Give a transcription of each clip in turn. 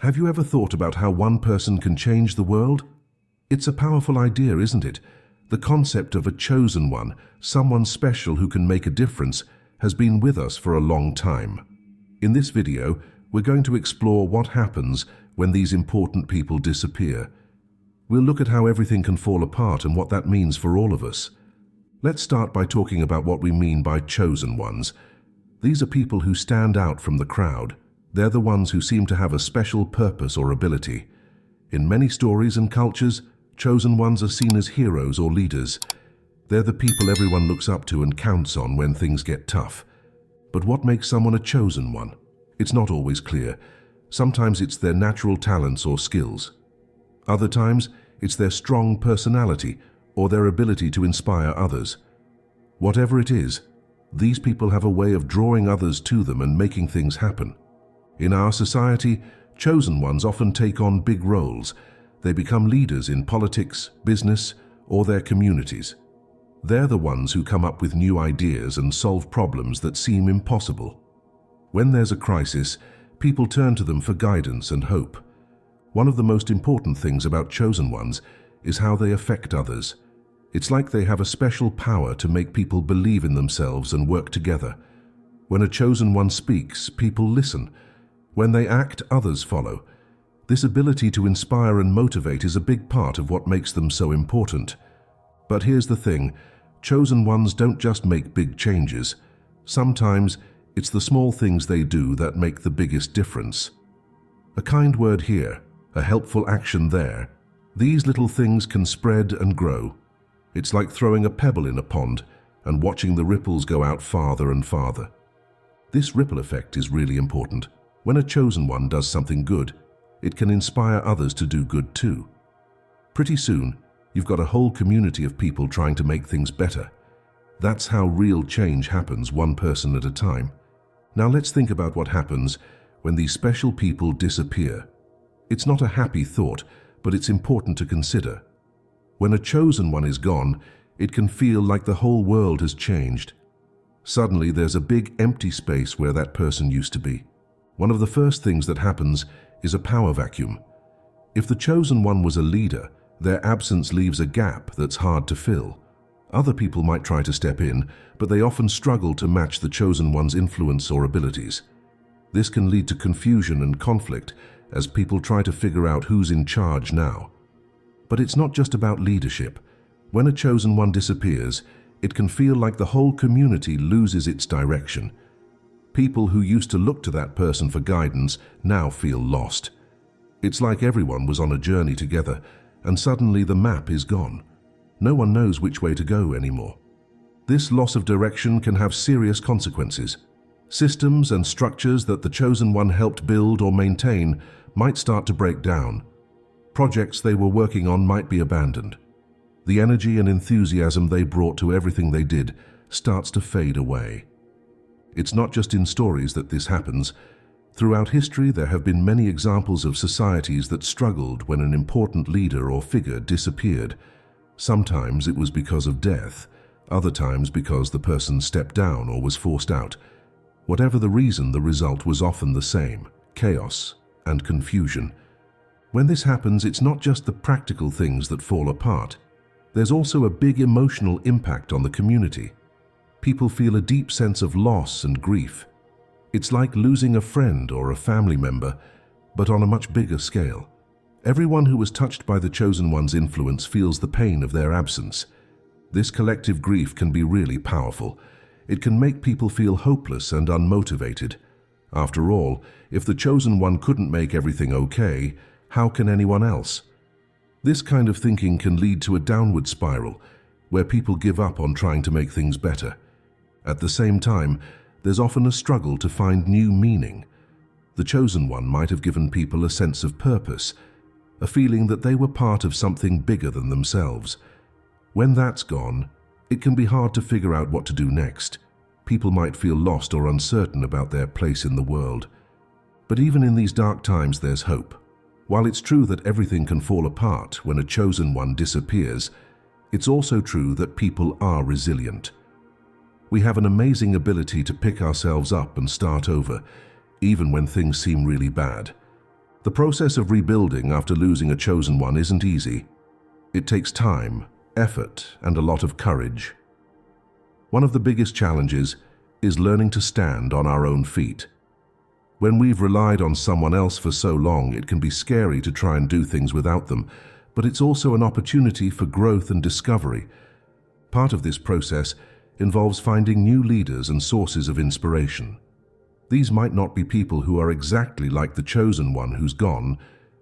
Have you ever thought about how one person can change the world? It's a powerful idea, isn't it? The concept of a chosen one, someone special who can make a difference, has been with us for a long time. In this video, we're going to explore what happens when these important people disappear. We'll look at how everything can fall apart and what that means for all of us. Let's start by talking about what we mean by chosen ones. These are people who stand out from the crowd. They're the ones who seem to have a special purpose or ability. In many stories and cultures, chosen ones are seen as heroes or leaders. They're the people everyone looks up to and counts on when things get tough. But what makes someone a chosen one? It's not always clear. Sometimes it's their natural talents or skills. Other times, it's their strong personality or their ability to inspire others. Whatever it is, these people have a way of drawing others to them and making things happen. In our society, chosen ones often take on big roles. They become leaders in politics, business, or their communities. They're the ones who come up with new ideas and solve problems that seem impossible. When there's a crisis, people turn to them for guidance and hope. One of the most important things about chosen ones is how they affect others. It's like they have a special power to make people believe in themselves and work together. When a chosen one speaks, people listen. When they act, others follow. This ability to inspire and motivate is a big part of what makes them so important. But here's the thing, chosen ones don't just make big changes. Sometimes it's the small things they do that make the biggest difference. A kind word here, a helpful action there. These little things can spread and grow. It's like throwing a pebble in a pond and watching the ripples go out farther and farther. This ripple effect is really important. When a chosen one does something good, it can inspire others to do good too. Pretty soon, you've got a whole community of people trying to make things better. That's how real change happens, one person at a time. Now let's think about what happens when these special people disappear. It's not a happy thought, but it's important to consider. When a chosen one is gone, it can feel like the whole world has changed. Suddenly, there's a big empty space where that person used to be. One of the first things that happens is a power vacuum. If the chosen one was a leader, their absence leaves a gap that's hard to fill. Other people might try to step in, but they often struggle to match the chosen one's influence or abilities. This can lead to confusion and conflict as people try to figure out who's in charge now. But it's not just about leadership. When a chosen one disappears, it can feel like the whole community loses its direction. People who used to look to that person for guidance now feel lost. It's like everyone was on a journey together, and suddenly the map is gone. No one knows which way to go anymore. This loss of direction can have serious consequences. Systems and structures that the chosen one helped build or maintain might start to break down. Projects they were working on might be abandoned. The energy and enthusiasm they brought to everything they did starts to fade away. It's not just in stories that this happens. Throughout history, there have been many examples of societies that struggled when an important leader or figure disappeared. Sometimes it was because of death, other times because the person stepped down or was forced out. Whatever the reason, the result was often the same: chaos and confusion. When this happens, it's not just the practical things that fall apart. There's also a big emotional impact on the community. People feel a deep sense of loss and grief. It's like losing a friend or a family member, but on a much bigger scale. Everyone who was touched by the chosen one's influence feels the pain of their absence. This collective grief can be really powerful. It can make people feel hopeless and unmotivated. After all, if the chosen one couldn't make everything okay, how can anyone else? This kind of thinking can lead to a downward spiral, where people give up on trying to make things better. At the same time, there's often a struggle to find new meaning. The chosen one might have given people a sense of purpose, a feeling that they were part of something bigger than themselves. When that's gone, it can be hard to figure out what to do next. People might feel lost or uncertain about their place in the world. But even in these dark times, there's hope. While it's true that everything can fall apart when a chosen one disappears, it's also true that people are resilient. We have an amazing ability to pick ourselves up and start over, even when things seem really bad. The process of rebuilding after losing a chosen one isn't easy. It takes time, effort, and a lot of courage. One of the biggest challenges is learning to stand on our own feet. When we've relied on someone else for so long, it can be scary to try and do things without them, but it's also an opportunity for growth and discovery. Part of this process involves finding new leaders and sources of inspiration. These might not be people who are exactly like the chosen one who's gone,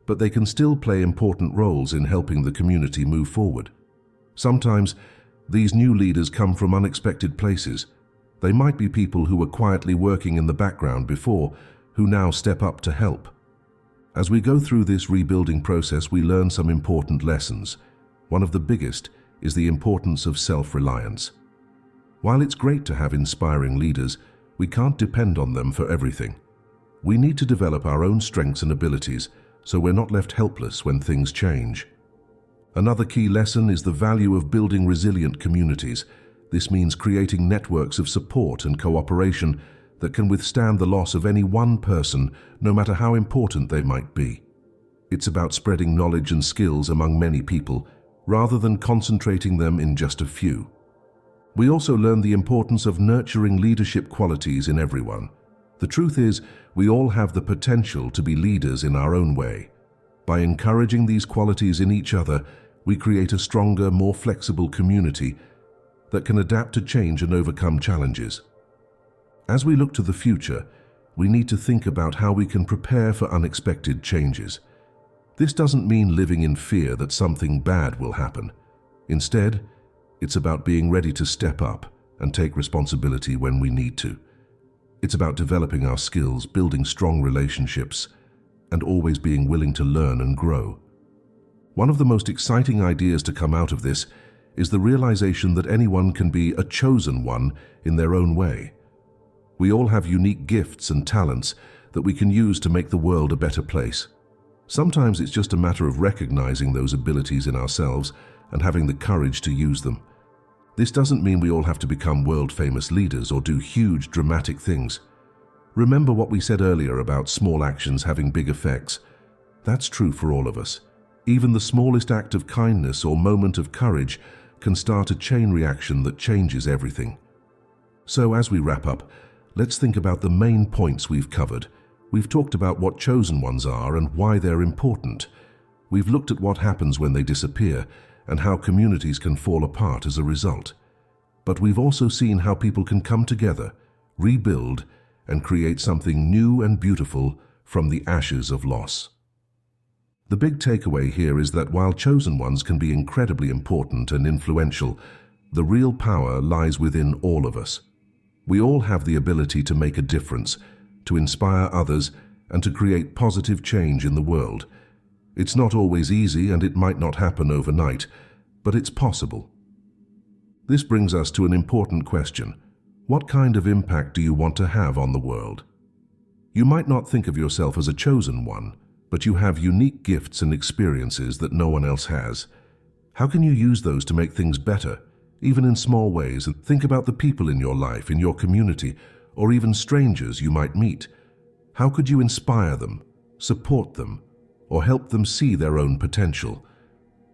but they can still play important roles in helping the community move forward. Sometimes, these new leaders come from unexpected places. They might be people who were quietly working in the background before, who now step up to help. As we go through this rebuilding process, we learn some important lessons. One of the biggest is the importance of self-reliance. While it's great to have inspiring leaders, we can't depend on them for everything. We need to develop our own strengths and abilities so we're not left helpless when things change. Another key lesson is the value of building resilient communities. This means creating networks of support and cooperation that can withstand the loss of any one person, no matter how important they might be. It's about spreading knowledge and skills among many people, rather than concentrating them in just a few. We also learn the importance of nurturing leadership qualities in everyone. The truth is, we all have the potential to be leaders in our own way. By encouraging these qualities in each other, we create a stronger, more flexible community that can adapt to change and overcome challenges. As we look to the future, we need to think about how we can prepare for unexpected changes. This doesn't mean living in fear that something bad will happen. Instead, it's about being ready to step up and take responsibility when we need to. It's about developing our skills, building strong relationships, and always being willing to learn and grow. One of the most exciting ideas to come out of this is the realization that anyone can be a chosen one in their own way. We all have unique gifts and talents that we can use to make the world a better place. Sometimes it's just a matter of recognizing those abilities in ourselves and having the courage to use them. This doesn't mean we all have to become world-famous leaders or do huge, dramatic things. Remember what we said earlier about small actions having big effects. That's true for all of us. Even the smallest act of kindness or moment of courage can start a chain reaction that changes everything. So as we wrap up, let's think about the main points we've covered. We've talked about what chosen ones are and why they're important. We've looked at what happens when they disappear and how communities can fall apart as a result. But we've also seen how people can come together, rebuild, and create something new and beautiful from the ashes of loss. The big takeaway here is that while chosen ones can be incredibly important and influential, the real power lies within all of us. We all have the ability to make a difference, to inspire others, and to create positive change in the world. It's not always easy and it might not happen overnight, but it's possible. This brings us to an important question. What kind of impact do you want to have on the world? You might not think of yourself as a chosen one, but you have unique gifts and experiences that no one else has. How can you use those to make things better, even in small ways? And think about the people in your life, in your community, or even strangers you might meet. How could you inspire them, support them, or help them see their own potential?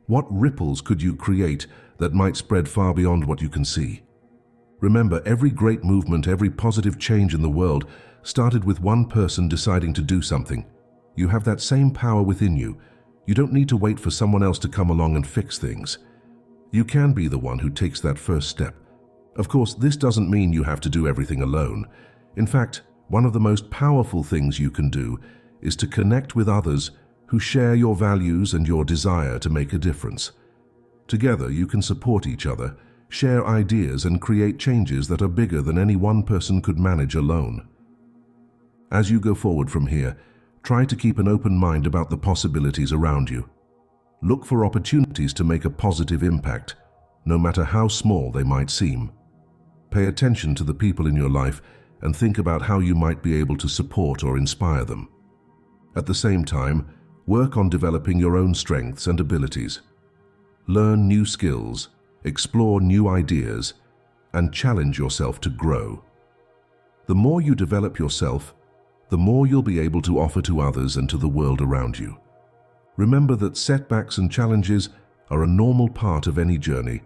What ripples could you create that might spread far beyond what you can see? Remember, every great movement, every positive change in the world started with one person deciding to do something. You have that same power within you. You don't need to wait for someone else to come along and fix things. You can be the one who takes that first step. Of course, this doesn't mean you have to do everything alone. In fact, one of the most powerful things you can do is to connect with others who share your values and your desire to make a difference. Together, you can support each other, share ideas, and create changes that are bigger than any one person could manage alone. As you go forward from here, try to keep an open mind about the possibilities around you. Look for opportunities to make a positive impact, no matter how small they might seem. Pay attention to the people in your life and think about how you might be able to support or inspire them. At the same time, work on developing your own strengths and abilities. Learn new skills, explore new ideas, and challenge yourself to grow. The more you develop yourself, the more you'll be able to offer to others and to the world around you. Remember that setbacks and challenges are a normal part of any journey.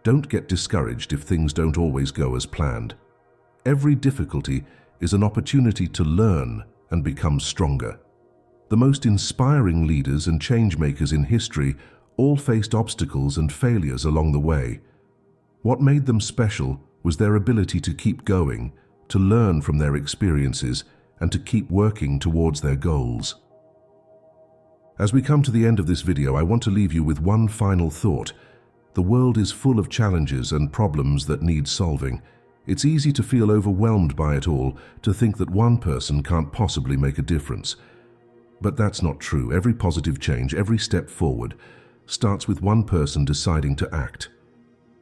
Don't get discouraged if things don't always go as planned. Every difficulty is an opportunity to learn and become stronger. The most inspiring leaders and change-makers in history all faced obstacles and failures along the way. What made them special was their ability to keep going, to learn from their experiences, and to keep working towards their goals. As we come to the end of this video, I want to leave you with one final thought. The world is full of challenges and problems that need solving. It's easy to feel overwhelmed by it all, to think that one person can't possibly make a difference. But that's not true. Every positive change, every step forward, starts with one person deciding to act.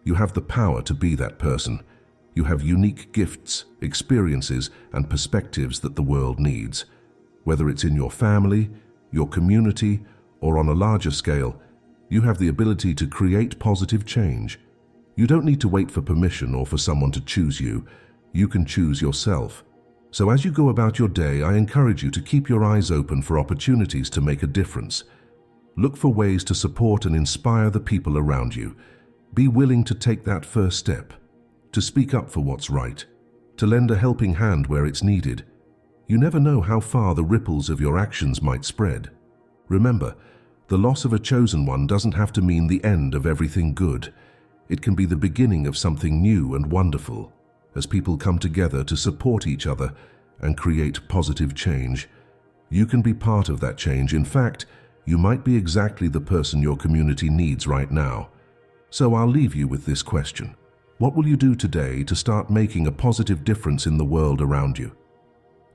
You have the power to be that person. You have unique gifts, experiences, and perspectives that the world needs. Whether it's in your family, your community, or on a larger scale, you have the ability to create positive change. You don't need to wait for permission or for someone to choose you. You can choose yourself. So as you go about your day, I encourage you to keep your eyes open for opportunities to make a difference. Look for ways to support and inspire the people around you. Be willing to take that first step, to speak up for what's right, to lend a helping hand where it's needed. You never know how far the ripples of your actions might spread. Remember, the loss of a chosen one doesn't have to mean the end of everything good. It can be the beginning of something new and wonderful, as people come together to support each other and create positive change. You can be part of that change. In fact, you might be exactly the person your community needs right now. So I'll leave you with this question. What will you do today to start making a positive difference in the world around you?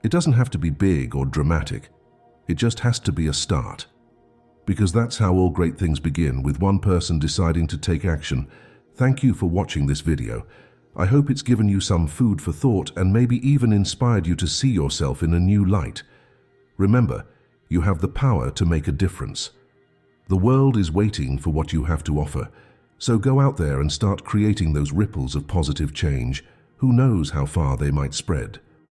It doesn't have to be big or dramatic. It just has to be a start. Because that's how all great things begin, with one person deciding to take action. Thank you for watching this video. I hope it's given you some food for thought and maybe even inspired you to see yourself in a new light. Remember, you have the power to make a difference. The world is waiting for what you have to offer. So go out there and start creating those ripples of positive change. Who knows how far they might spread?